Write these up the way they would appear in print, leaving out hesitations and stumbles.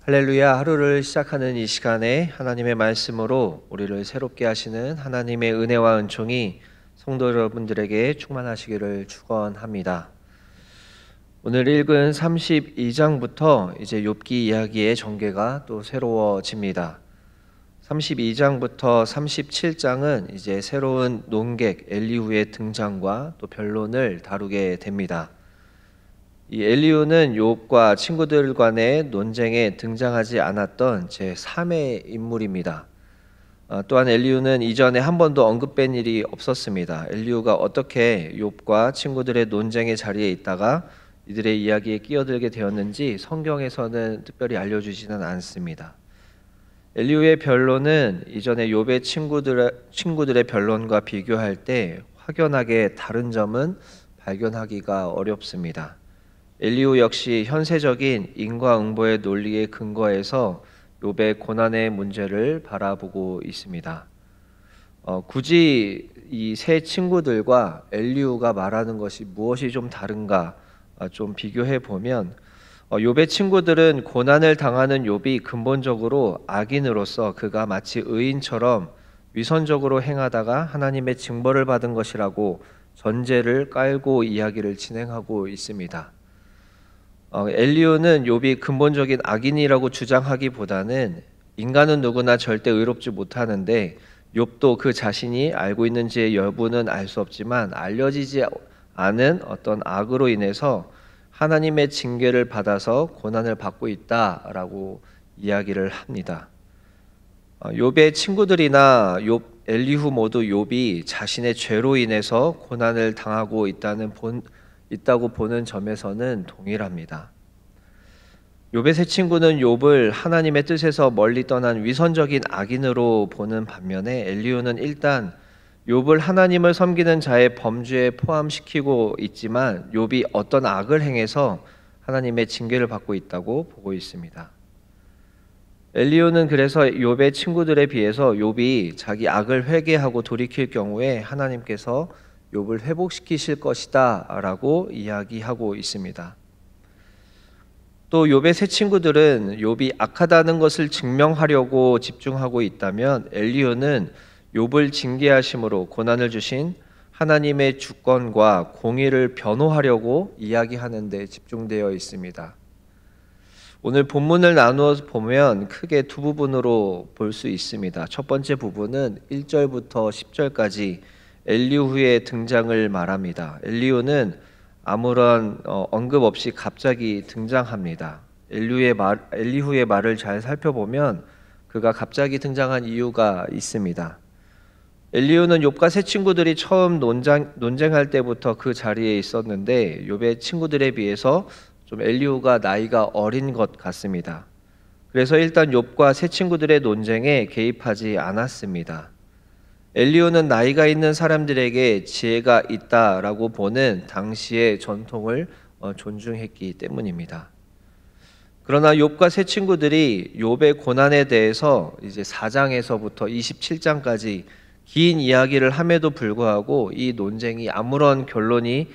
할렐루야. 하루를 시작하는 이 시간에 하나님의 말씀으로 우리를 새롭게 하시는 하나님의 은혜와 은총이 성도 여러분들에게 충만하시기를 축원합니다. 오늘 읽은 32장부터 이제 욥기 이야기의 전개가 또 새로워집니다. 32장부터 37장은 이제 새로운 논객 엘리후의 등장과 또 변론을 다루게 됩니다. 이 엘리후는 욥과 친구들 간의 논쟁에 등장하지 않았던 제3의 인물입니다. 또한 엘리후는 이전에 한 번도 언급된 일이 없었습니다. 엘리후가 어떻게 욥과 친구들의 논쟁의 자리에 있다가 이들의 이야기에 끼어들게 되었는지 성경에서는 특별히 알려주지는 않습니다. 엘리후의 변론은 이전에 욥의 친구들의 변론과 비교할 때 확연하게 다른 점은 발견하기가 어렵습니다. 엘리후 역시 현세적인 인과응보의 논리에 근거해서 욥의 고난의 문제를 바라보고 있습니다. 굳이 이 세 친구들과 엘리후가 말하는 것이 무엇이 좀 다른가 좀 비교해 보면 욥의 친구들은 고난을 당하는 욥이 근본적으로 악인으로서 그가 마치 의인처럼 위선적으로 행하다가 하나님의 징벌을 받은 것이라고 전제를 깔고 이야기를 진행하고 있습니다. 엘리후는 욥이 근본적인 악인이라고 주장하기보다는 인간은 누구나 절대 의롭지 못하는데 욥도 그 자신이 알고 있는지의 여부는 알 수 없지만 알려지지 않은 어떤 악으로 인해서 하나님의 징계를 받아서 고난을 받고 있다라고 이야기를 합니다. 욥의 친구들이나 엘리후 모두 욥이 자신의 죄로 인해서 고난을 당하고 있다고 보는 점에서는 동일합니다. 욥의 세 친구는 욥을 하나님의 뜻에서 멀리 떠난 위선적인 악인으로 보는 반면에 엘리후는 일단 욥을 하나님을 섬기는 자의 범주에 포함시키고 있지만 욥이 어떤 악을 행해서 하나님의 징계를 받고 있다고 보고 있습니다. 엘리후는 그래서 욥의 친구들에 비해서 욥이 자기 악을 회개하고 돌이킬 경우에 하나님께서 욥을 회복시키실 것이다 라고 이야기하고 있습니다. 또 욥의 세 친구들은 욥이 악하다는 것을 증명하려고 집중하고 있다면 엘리후는 욥을 징계하심으로 고난을 주신 하나님의 주권과 공의를 변호하려고 이야기하는 데 집중되어 있습니다. 오늘 본문을 나누어 보면 크게 두 부분으로 볼 수 있습니다. 첫 번째 부분은 1절부터 10절까지 엘리후의 등장을 말합니다. 엘리후는 아무런 언급 없이 갑자기 등장합니다. 엘리후의 말을 잘 살펴보면 그가 갑자기 등장한 이유가 있습니다. 엘리후는 욥과 세 친구들이 처음 논쟁할 때부터 그 자리에 있었는데 욥의 친구들에 비해서 좀 엘리후가 나이가 어린 것 같습니다. 그래서 일단 욥과 세 친구들의 논쟁에 개입하지 않았습니다. 엘리후는 나이가 있는 사람들에게 지혜가 있다라고 보는 당시의 전통을 존중했기 때문입니다. 그러나 욥과 세 친구들이 욥의 고난에 대해서 이제 4장에서부터 27장까지 긴 이야기를 함에도 불구하고 이 논쟁이 아무런 결론이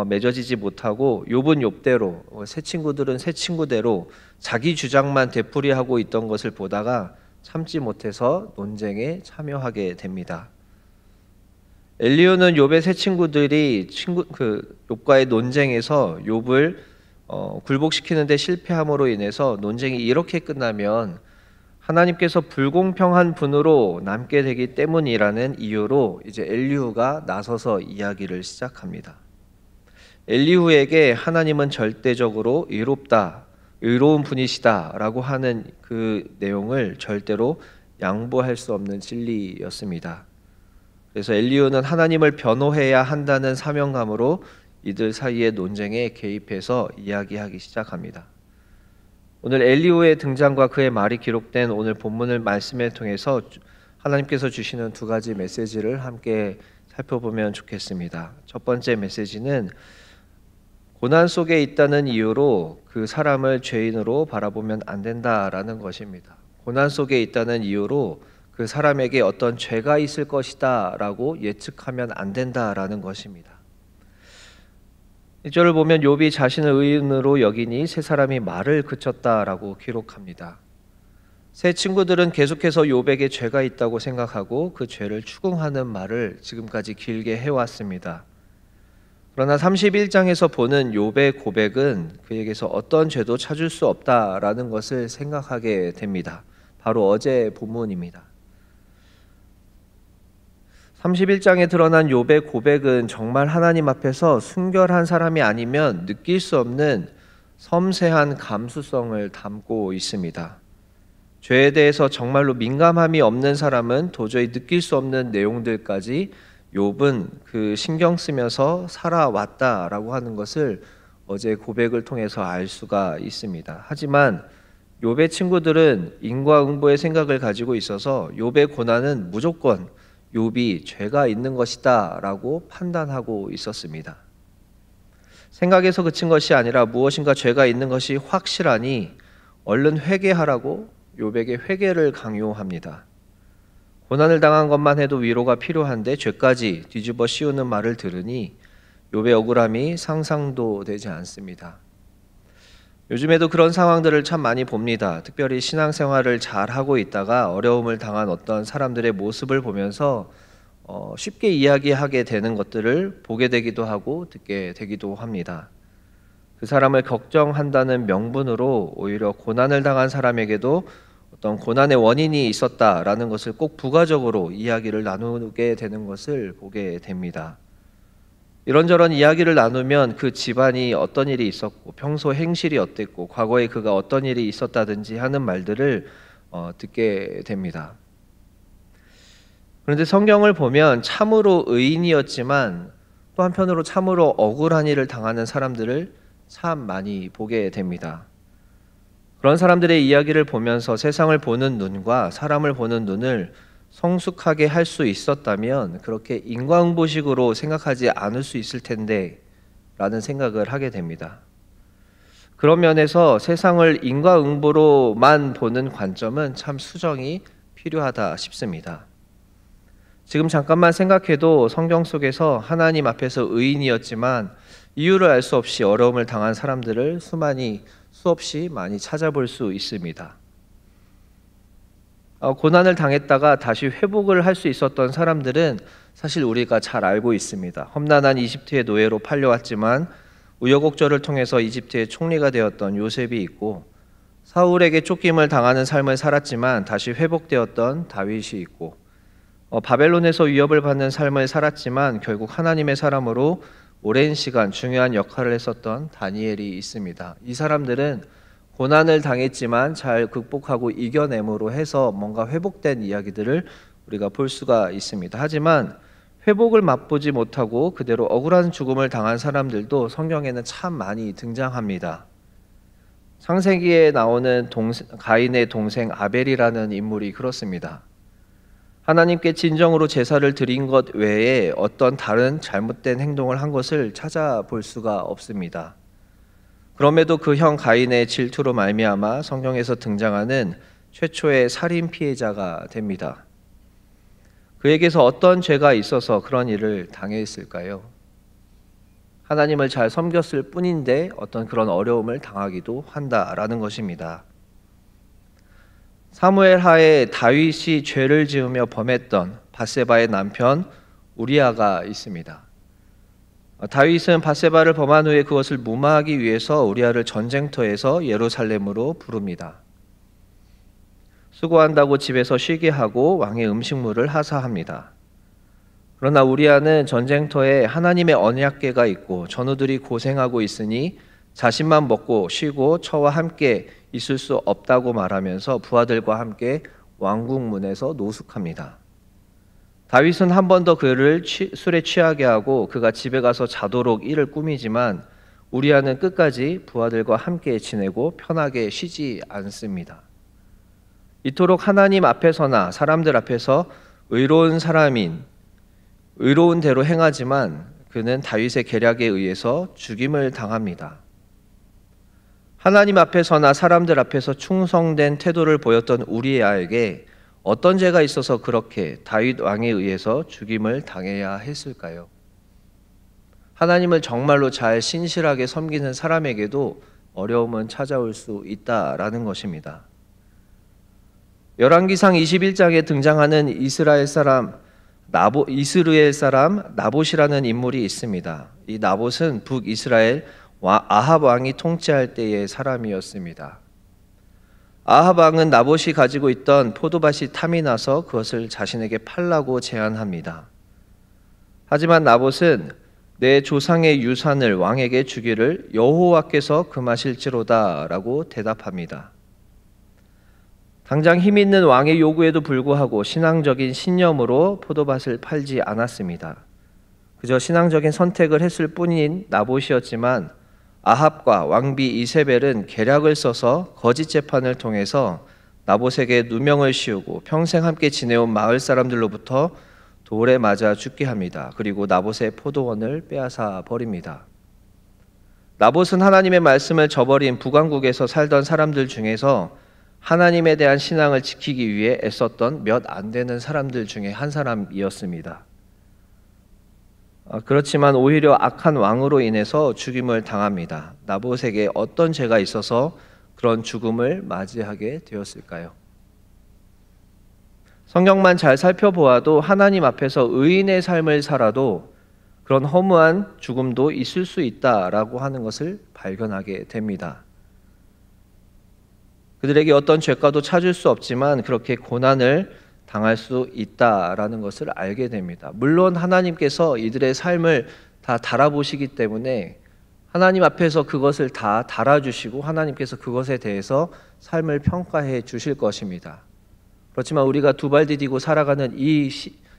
맺어지지 못하고 욥은 욥대로 새 친구들은 새 친구대로 자기 주장만 되풀이하고 있던 것을 보다가 참지 못해서 논쟁에 참여하게 됩니다. 엘리후는 욥의 새 친구들이 욥과의 논쟁에서 욥을 굴복시키는 데 실패함으로 인해서 논쟁이 이렇게 끝나면 하나님께서 불공평한 분으로 남게 되기 때문이라는 이유로 이제 엘리후가 나서서 이야기를 시작합니다. 엘리후에게 하나님은 절대적으로 의로운 분이시다라고 하는 그 내용을 절대로 양보할 수 없는 진리였습니다. 그래서 엘리후는 하나님을 변호해야 한다는 사명감으로 이들 사이의 논쟁에 개입해서 이야기하기 시작합니다. 오늘 엘리후의 등장과 그의 말이 기록된 오늘 본문을 말씀을 통해서 하나님께서 주시는 두 가지 메시지를 함께 살펴보면 좋겠습니다. 첫 번째 메시지는 고난 속에 있다는 이유로 그 사람을 죄인으로 바라보면 안 된다라는 것입니다. 고난 속에 있다는 이유로 그 사람에게 어떤 죄가 있을 것이다 라고 예측하면 안 된다라는 것입니다. 1절을 보면 욥이 자신을 의인으로 여기니 세 사람이 말을 그쳤다라고 기록합니다. 세 친구들은 계속해서 욥에게 죄가 있다고 생각하고 그 죄를 추궁하는 말을 지금까지 길게 해왔습니다. 그러나 31장에서 보는 욥의 고백은 그에게서 어떤 죄도 찾을 수 없다라는 것을 생각하게 됩니다. 바로 어제 본문입니다. 31장에 드러난 욥의 고백은 정말 하나님 앞에서 순결한 사람이 아니면 느낄 수 없는 섬세한 감수성을 담고 있습니다. 죄에 대해서 정말로 민감함이 없는 사람은 도저히 느낄 수 없는 내용들까지 욥은 그 신경 쓰면서 살아왔다라고 하는 것을 어제 고백을 통해서 알 수가 있습니다. 하지만 욥의 친구들은 인과응보의 생각을 가지고 있어서 욥의 고난은 무조건 욥이 죄가 있는 것이다 라고 판단하고 있었습니다. 생각에서 그친 것이 아니라 무엇인가 죄가 있는 것이 확실하니 얼른 회개하라고 욥에게 회개를 강요합니다. 고난을 당한 것만 해도 위로가 필요한데 죄까지 뒤집어 씌우는 말을 들으니 욥의 억울함이 상상도 되지 않습니다. 요즘에도 그런 상황들을 참 많이 봅니다. 특별히 신앙생활을 잘 하고 있다가 어려움을 당한 어떤 사람들의 모습을 보면서 쉽게 이야기하게 되는 것들을 보게 되기도 하고 듣게 되기도 합니다. 그 사람을 걱정한다는 명분으로 오히려 고난을 당한 사람에게도 어떤 고난의 원인이 있었다라는 것을 꼭 부가적으로 이야기를 나누게 되는 것을 보게 됩니다. 이런저런 이야기를 나누면 그 집안이 어떤 일이 있었고 평소 행실이 어땠고 과거에 그가 어떤 일이 있었다든지 하는 말들을 듣게 됩니다. 그런데 성경을 보면 참으로 의인이었지만 또 한편으로 참으로 억울한 일을 당하는 사람들을 참 많이 보게 됩니다. 그런 사람들의 이야기를 보면서 세상을 보는 눈과 사람을 보는 눈을 성숙하게 할 수 있었다면 그렇게 인과응보식으로 생각하지 않을 수 있을 텐데 라는 생각을 하게 됩니다. 그런 면에서 세상을 인과응보로만 보는 관점은 참 수정이 필요하다 싶습니다. 지금 잠깐만 생각해도 성경 속에서 하나님 앞에서 의인이었지만 이유를 알 수 없이 어려움을 당한 사람들을 수없이 많이 찾아볼 수 있습니다. 고난을 당했다가 다시 회복을 할 수 있었던 사람들은 사실 우리가 잘 알고 있습니다. 험난한 이집트의 노예로 팔려왔지만 우여곡절을 통해서 이집트의 총리가 되었던 요셉이 있고 사울에게 쫓김을 당하는 삶을 살았지만 다시 회복되었던 다윗이 있고 바벨론에서 위협을 받는 삶을 살았지만 결국 하나님의 사람으로 오랜 시간 중요한 역할을 했었던 다니엘이 있습니다. 이 사람들은 고난을 당했지만 잘 극복하고 이겨냄으로 해서 뭔가 회복된 이야기들을 우리가 볼 수가 있습니다. 하지만 회복을 맛보지 못하고 그대로 억울한 죽음을 당한 사람들도 성경에는 참 많이 등장합니다. 창세기에 나오는 가인의 동생 아벨이라는 인물이 그렇습니다. 하나님께 진정으로 제사를 드린 것 외에 어떤 다른 잘못된 행동을 한 것을 찾아볼 수가 없습니다. 그럼에도 그 형 가인의 질투로 말미암아 성경에서 등장하는 최초의 살인 피해자가 됩니다. 그에게서 어떤 죄가 있어서 그런 일을 당했을까요? 하나님을 잘 섬겼을 뿐인데 어떤 그런 어려움을 당하기도 한다라는 것입니다. 사무엘 하에 다윗이 죄를 지으며 범했던 밧세바의 남편 우리아가 있습니다. 다윗은 밧세바를 범한 후에 그것을 무마하기 위해서 우리아를 전쟁터에서 예루살렘으로 부릅니다. 수고한다고 집에서 쉬게 하고 왕의 음식물을 하사합니다. 그러나 우리아는 전쟁터에 하나님의 언약궤가 있고 전우들이 고생하고 있으니 자신만 먹고 쉬고 저와 함께 있을 수 없다고 말하면서 부하들과 함께 왕궁문에서 노숙합니다. 다윗은 한 번 더 그를 술에 취하게 하고 그가 집에 가서 자도록 이를 꾸미지만 우리아는 끝까지 부하들과 함께 지내고 편하게 쉬지 않습니다. 이토록 하나님 앞에서나 사람들 앞에서 의로운 사람인 의로운 대로 행하지만 그는 다윗의 계략에 의해서 죽임을 당합니다. 하나님 앞에서나 사람들 앞에서 충성된 태도를 보였던 우리아에게 어떤 죄가 있어서 그렇게 다윗 왕에 의해서 죽임을 당해야 했을까요? 하나님을 정말로 잘 신실하게 섬기는 사람에게도 어려움은 찾아올 수 있다라는 것입니다. 열왕기상 21장에 등장하는 이스라엘 사람 나봇이라는 인물이 있습니다. 이 나봇은 북이스라엘 아합 왕이 통치할 때의 사람이었습니다. 아합 왕은 나봇이 가지고 있던 포도밭이 탐이 나서 그것을 자신에게 팔라고 제안합니다. 하지만 나봇은 내 조상의 유산을 왕에게 주기를 여호와께서 금하실지로다 라고 대답합니다. 당장 힘 있는 왕의 요구에도 불구하고 신앙적인 신념으로 포도밭을 팔지 않았습니다. 그저 신앙적인 선택을 했을 뿐인 나봇이었지만 아합과 왕비 이세벨은 계략을 써서 거짓 재판을 통해서 나봇에게 누명을 씌우고 평생 함께 지내온 마을 사람들로부터 돌에 맞아 죽게 합니다. 그리고 나봇의 포도원을 빼앗아 버립니다. 나봇은 하나님의 말씀을 저버린 북왕국에서 살던 사람들 중에서 하나님에 대한 신앙을 지키기 위해 애썼던 몇 안 되는 사람들 중에 한 사람이었습니다. 그렇지만 오히려 악한 왕으로 인해서 죽임을 당합니다. 나봇에게 어떤 죄가 있어서 그런 죽음을 맞이하게 되었을까요? 성경만 잘 살펴보아도 하나님 앞에서 의인의 삶을 살아도 그런 허무한 죽음도 있을 수 있다라고 하는 것을 발견하게 됩니다. 그들에게 어떤 죄가도 찾을 수 없지만 그렇게 고난을 당할 수 있다라는 것을 알게 됩니다. 물론 하나님께서 이들의 삶을 다 달아보시기 때문에 하나님 앞에서 그것을 다 달아주시고 하나님께서 그것에 대해서 삶을 평가해 주실 것입니다. 그렇지만 우리가 두 발 디디고 살아가는 이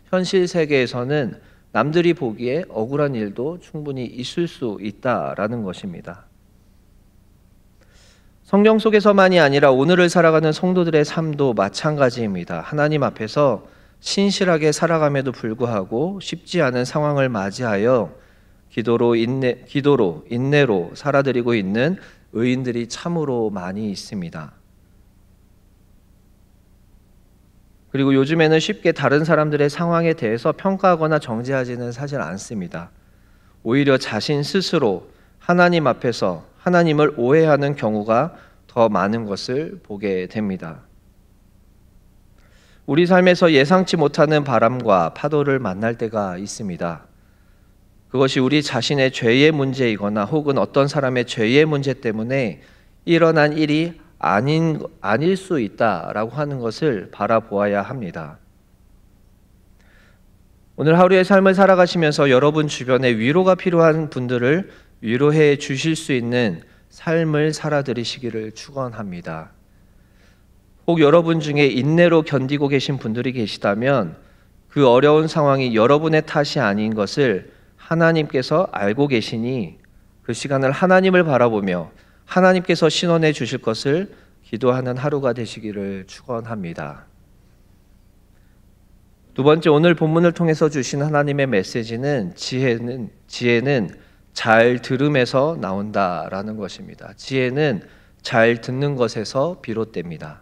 현실 세계에서는 남들이 보기에 억울한 일도 충분히 있을 수 있다라는 것입니다. 성경 속에서만이 아니라 오늘을 살아가는 성도들의 삶도 마찬가지입니다. 하나님 앞에서 신실하게 살아감에도 불구하고 쉽지 않은 상황을 맞이하여 기도로 인내로 살아드리고 있는 의인들이 참으로 많이 있습니다. 그리고 요즘에는 쉽게 다른 사람들의 상황에 대해서 평가하거나 정죄하지는 사실 않습니다. 오히려 자신 스스로 하나님 앞에서 하나님을 오해하는 경우가 더 많은 것을 보게 됩니다. 우리 삶에서 예상치 못하는 바람과 파도를 만날 때가 있습니다. 그것이 우리 자신의 죄의 문제이거나 혹은 어떤 사람의 죄의 문제 때문에 일어난 일이 아닐 수 있다라고 하는 것을 바라보아야 합니다. 오늘 하루의 삶을 살아가시면서 여러분 주변에 위로가 필요한 분들을 위로해 주실 수 있는 삶을 살아드리시기를 축원합니다. 혹 여러분 중에 인내로 견디고 계신 분들이 계시다면 그 어려운 상황이 여러분의 탓이 아닌 것을 하나님께서 알고 계시니 그 시간을 하나님을 바라보며 하나님께서 신원해 주실 것을 기도하는 하루가 되시기를 축원합니다. 두 번째, 오늘 본문을 통해서 주신 하나님의 메시지는 지혜는 잘 들음에서 나온다라는 것입니다. 지혜는 잘 듣는 것에서 비롯됩니다.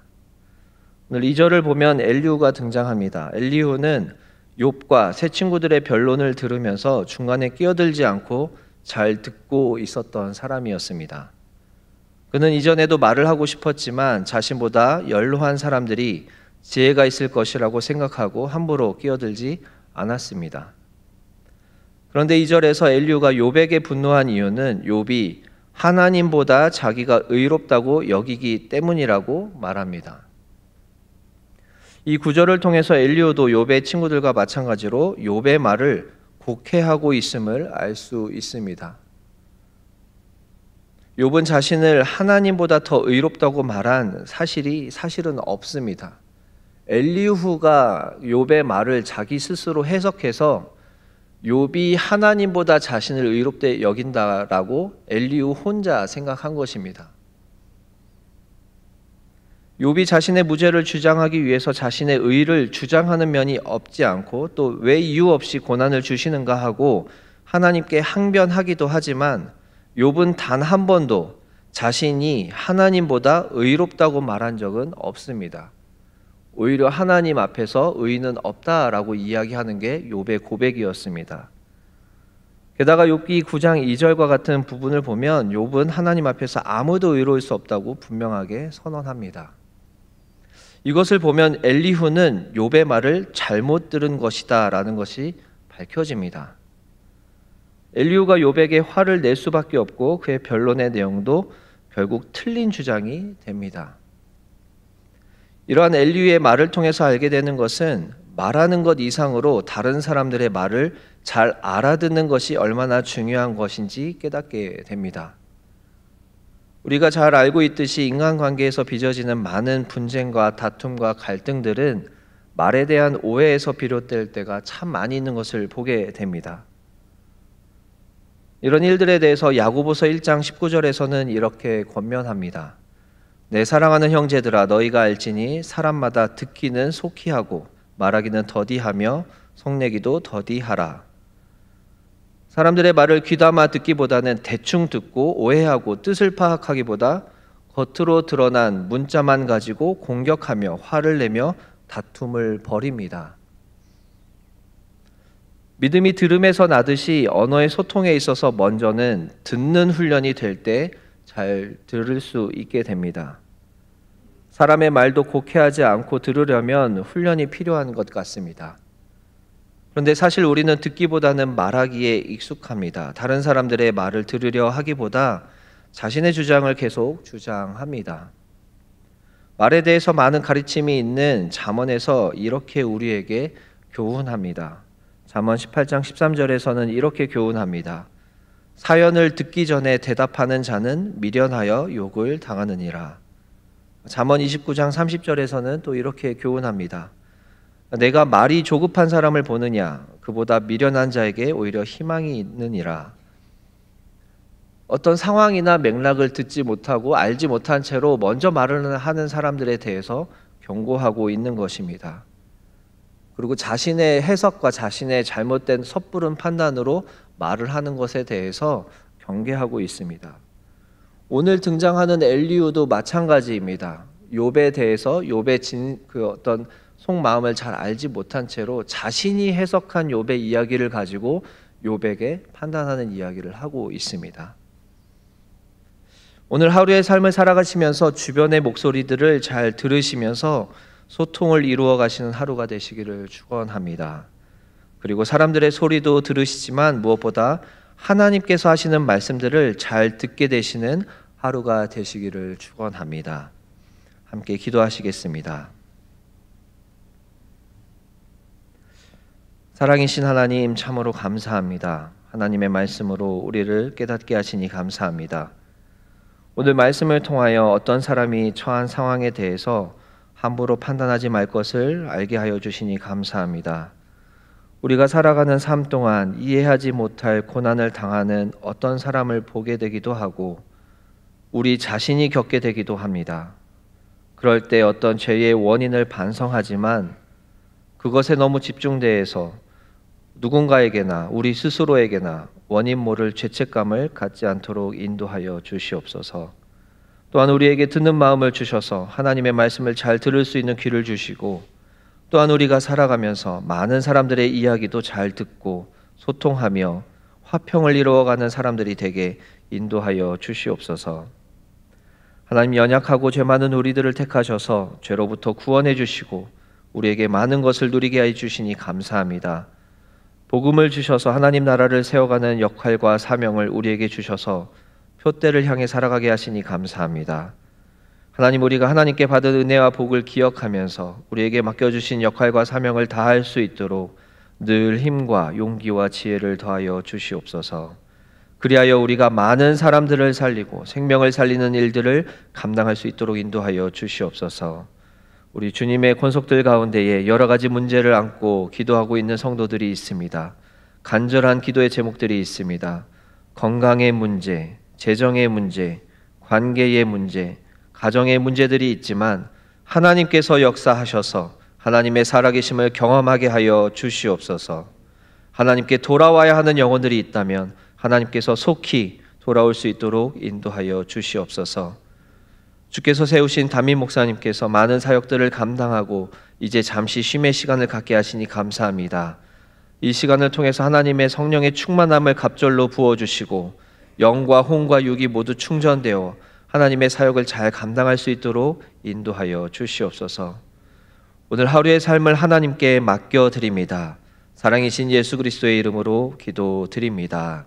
오늘 2절을 보면 엘리후가 등장합니다. 엘리후는 욥과 세 친구들의 변론을 들으면서 중간에 끼어들지 않고 잘 듣고 있었던 사람이었습니다. 그는 이전에도 말을 하고 싶었지만 자신보다 연로한 사람들이 지혜가 있을 것이라고 생각하고 함부로 끼어들지 않았습니다. 그런데 2절에서 엘리후가 욥에게 분노한 이유는 욥이 하나님보다 자기가 의롭다고 여기기 때문이라고 말합니다. 이 구절을 통해서 엘리후도 욥의 친구들과 마찬가지로 욥의 말을 곡해하고 있음을 알 수 있습니다. 욥은 자신을 하나님보다 더 의롭다고 말한 사실은 없습니다. 엘리후가 욥의 말을 자기 스스로 해석해서 욥이 하나님보다 자신을 의롭게 여긴다라고 엘리후 혼자 생각한 것입니다. 욥이 자신의 무죄를 주장하기 위해서 자신의 의를 주장하는 면이 없지 않고 또 왜 이유 없이 고난을 주시는가 하고 하나님께 항변하기도 하지만 욥은 단 한 번도 자신이 하나님보다 의롭다고 말한 적은 없습니다. 오히려 하나님 앞에서 의인은 없다라고 이야기하는 게 욥의 고백이었습니다. 게다가 욥기 9장 2절과 같은 부분을 보면 욥은 하나님 앞에서 아무도 의로울 수 없다고 분명하게 선언합니다. 이것을 보면 엘리후는 욥의 말을 잘못 들은 것이다라는 것이 밝혀집니다. 엘리후가 욥에게 화를 낼 수밖에 없고 그의 변론의 내용도 결국 틀린 주장이 됩니다. 이러한 엘리후의 말을 통해서 알게 되는 것은 말하는 것 이상으로 다른 사람들의 말을 잘 알아듣는 것이 얼마나 중요한 것인지 깨닫게 됩니다. 우리가 잘 알고 있듯이 인간관계에서 빚어지는 많은 분쟁과 다툼과 갈등들은 말에 대한 오해에서 비롯될 때가 참 많이 있는 것을 보게 됩니다. 이런 일들에 대해서 야고보서 1장 19절에서는 이렇게 권면합니다. 내 사랑하는 형제들아 너희가 알지니 사람마다 듣기는 속히 하고 말하기는 더디하며 속내기도 더디하라. 사람들의 말을 귀담아 듣기보다는 대충 듣고 오해하고 뜻을 파악하기보다 겉으로 드러난 문자만 가지고 공격하며 화를 내며 다툼을 벌입니다. 믿음이 들음에서 나듯이 언어의 소통에 있어서 먼저는 듣는 훈련이 될 때 잘 들을 수 있게 됩니다. 사람의 말도 곡해하지 않고 들으려면 훈련이 필요한 것 같습니다. 그런데 사실 우리는 듣기보다는 말하기에 익숙합니다. 다른 사람들의 말을 들으려 하기보다 자신의 주장을 계속 주장합니다. 말에 대해서 많은 가르침이 있는 잠언에서 이렇게 우리에게 교훈합니다. 잠언 18장 13절에서는 이렇게 교훈합니다. 사연을 듣기 전에 대답하는 자는 미련하여 욕을 당하느니라. 잠언 29장 30절에서는 또 이렇게 교훈합니다. 내가 말이 조급한 사람을 보느냐 그보다 미련한 자에게 오히려 희망이 있느니라. 어떤 상황이나 맥락을 듣지 못하고 알지 못한 채로 먼저 말을 하는 사람들에 대해서 경고하고 있는 것입니다. 그리고 자신의 해석과 자신의 잘못된 섣부른 판단으로 말을 하는 것에 대해서 경계하고 있습니다. 오늘 등장하는 엘리후도 마찬가지입니다. 욥에 대해서 욥의 어떤 속마음을 잘 알지 못한 채로 자신이 해석한 욥의 이야기를 가지고 욥에게 판단하는 이야기를 하고 있습니다. 오늘 하루의 삶을 살아가시면서 주변의 목소리들을 잘 들으시면서 소통을 이루어 가시는 하루가 되시기를 축원합니다. 그리고 사람들의 소리도 들으시지만 무엇보다 하나님께서 하시는 말씀들을 잘 듣게 되시는 하루가 되시기를 축원합니다. 함께 기도하시겠습니다. 사랑이신 하나님 참으로 감사합니다. 하나님의 말씀으로 우리를 깨닫게 하시니 감사합니다. 오늘 말씀을 통하여 어떤 사람이 처한 상황에 대해서 함부로 판단하지 말 것을 알게 하여 주시니 감사합니다. 우리가 살아가는 삶 동안 이해하지 못할 고난을 당하는 어떤 사람을 보게 되기도 하고 우리 자신이 겪게 되기도 합니다. 그럴 때 어떤 죄의 원인을 반성하지만 그것에 너무 집중돼서 누군가에게나 우리 스스로에게나 원인 모를 죄책감을 갖지 않도록 인도하여 주시옵소서. 또한 우리에게 듣는 마음을 주셔서 하나님의 말씀을 잘 들을 수 있는 귀를 주시고 또한 우리가 살아가면서 많은 사람들의 이야기도 잘 듣고 소통하며 화평을 이루어가는 사람들이 되게 인도하여 주시옵소서. 하나님 연약하고 죄 많은 우리들을 택하셔서 죄로부터 구원해 주시고 우리에게 많은 것을 누리게 해 주시니 감사합니다. 복음을 주셔서 하나님 나라를 세워가는 역할과 사명을 우리에게 주셔서 표대를 향해 살아가게 하시니 감사합니다. 하나님 우리가 하나님께 받은 은혜와 복을 기억하면서 우리에게 맡겨주신 역할과 사명을 다할 수 있도록 늘 힘과 용기와 지혜를 더하여 주시옵소서. 그리하여 우리가 많은 사람들을 살리고 생명을 살리는 일들을 감당할 수 있도록 인도하여 주시옵소서. 우리 주님의 권속들 가운데에 여러 가지 문제를 안고 기도하고 있는 성도들이 있습니다. 간절한 기도의 제목들이 있습니다. 건강의 문제, 재정의 문제, 관계의 문제, 가정의 문제들이 있지만 하나님께서 역사하셔서 하나님의 살아계심을 경험하게 하여 주시옵소서. 하나님께 돌아와야 하는 영혼들이 있다면 하나님께서 속히 돌아올 수 있도록 인도하여 주시옵소서. 주께서 세우신 담임 목사님께서 많은 사역들을 감당하고 이제 잠시 쉼의 시간을 갖게 하시니 감사합니다. 이 시간을 통해서 하나님의 성령의 충만함을 갑절로 부어주시고 영과 혼과 육이 모두 충전되어 하나님의 사역을 잘 감당할 수 있도록 인도하여 주시옵소서. 오늘 하루의 삶을 하나님께 맡겨드립니다. 사랑이신 예수 그리스도의 이름으로 기도드립니다.